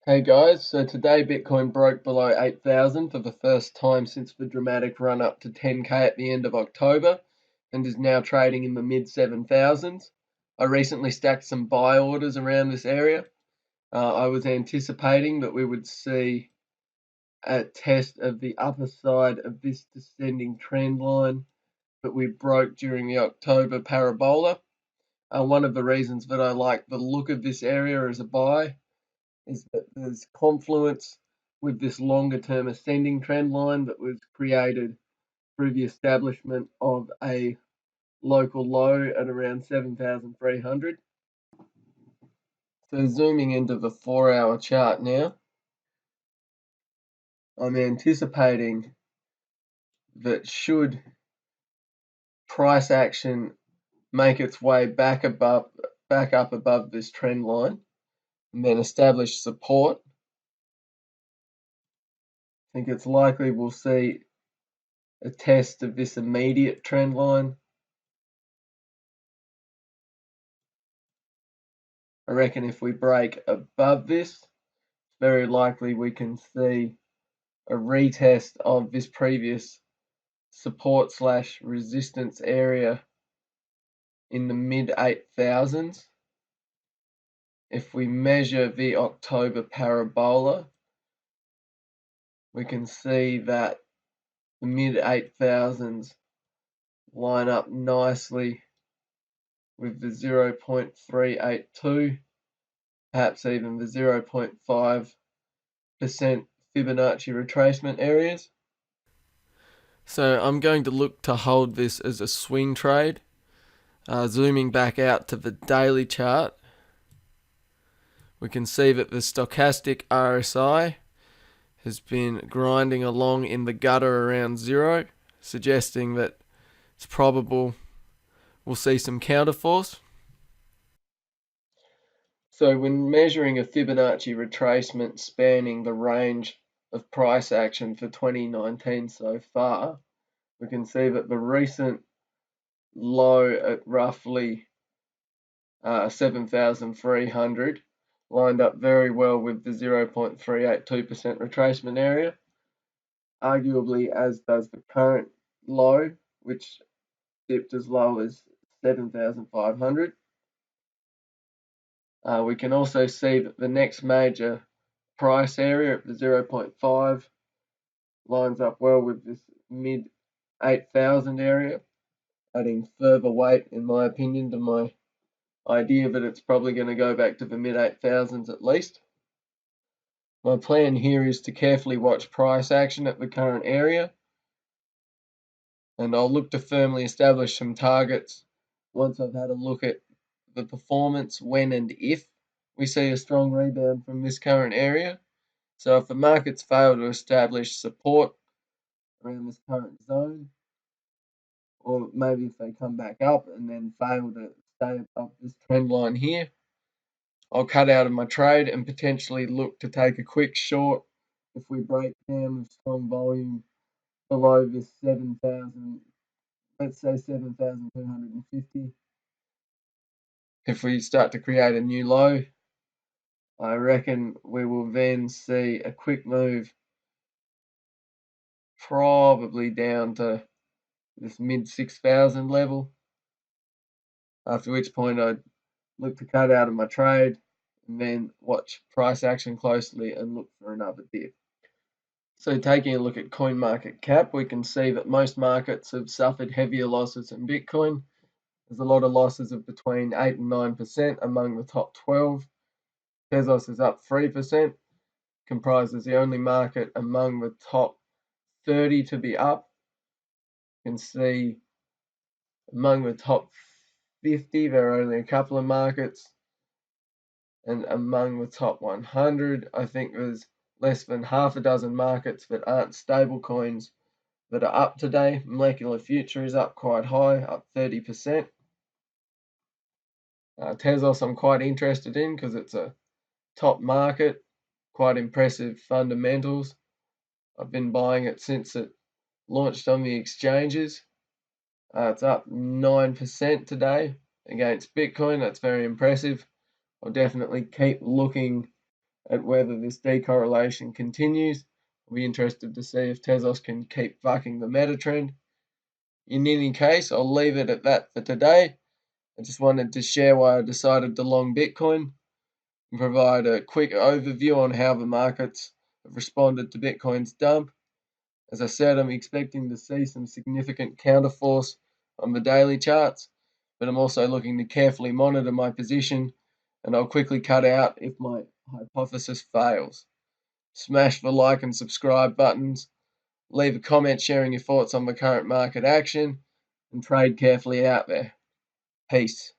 Hey guys, so today Bitcoin broke below 8,000 for the first time since the dramatic run up to 10k at the end of October and is now trading in the mid 7,000s. I recently stacked some buy orders around this area. I was anticipating that we would see a test of the upper side of this descending trend line that we broke during the October parabola. One of the reasons that I like the look of this area as a buy is that there's confluence with this longer term ascending trend line that was created through the establishment of a local low at around 7,300. So zooming into the 4-hour chart now, I'm anticipating that should price action make its way back up above this trend line and then establish support, I think it's likely we'll see a test of this immediate trend line. I reckon if we break above this, very likely we can see a retest of this previous support slash resistance area in the mid 8,000s. If we measure the October parabola, we can see that the mid 8,000s line up nicely with the 0.382, perhaps even the 0.5% Fibonacci retracement areas. So I'm going to look to hold this as a swing trade. Zooming back out to the daily chart, we can see that the stochastic RSI has been grinding along in the gutter around zero, suggesting that it's probable we'll see some counterforce. So when measuring a Fibonacci retracement spanning the range of price action for 2019 so far, we can see that the recent low at roughly 7,300 lined up very well with the 0.382% retracement area, arguably as does the current low, which dipped as low as 7,500. We can also see that the next major price area at the 0.5 lines up well with this mid 8,000 area, adding further weight, in my opinion, to my idea that it's probably going to go back to the mid 8,000s at least. My plan here is to carefully watch price action at the current area, and I'll look to firmly establish some targets once I've had a look at the performance when and if we see a strong rebound from this current area. So if the markets fail to establish support around this current zone, or maybe if they come back up and then fail to stay above this trend line here, I'll cut out of my trade and potentially look to take a quick short if we break down with strong volume below this 7,000, let's say 7,250. If we start to create a new low, I reckon we will then see a quick move probably down to this mid 6,000 level, after which point I'd look to cut out of my trade and then watch price action closely and look for another dip. So taking a look at CoinMarketCap, we can see that most markets have suffered heavier losses than Bitcoin. There's a lot of losses of between 8 and 9% among the top 12. Tezos is up 3%, comprises the only market among the top 30 to be up. You can see among the top 50, there are only a couple of markets. And among the top 100, I think there's less than half a dozen markets that aren't stable coins that are up today. Molecular Future is up quite high, up 30%. Tezos I'm quite interested in because it's a top market, quite impressive fundamentals. I've been buying it since it launched on the exchanges. It's up 9% today against Bitcoin. That's very impressive. I'll definitely keep looking at whether this decorrelation continues. I'll be interested to see if Tezos can keep bucking the meta trend. In any case, I'll leave it at that for today. I just wanted to share why I decided to long Bitcoin and provide a quick overview on how the markets have responded to Bitcoin's dump. As I said, I'm expecting to see some significant counterforce on the daily charts, but I'm also looking to carefully monitor my position, and I'll quickly cut out if my hypothesis fails. Smash the like and subscribe buttons, leave a comment sharing your thoughts on the current market action, and trade carefully out there. Peace.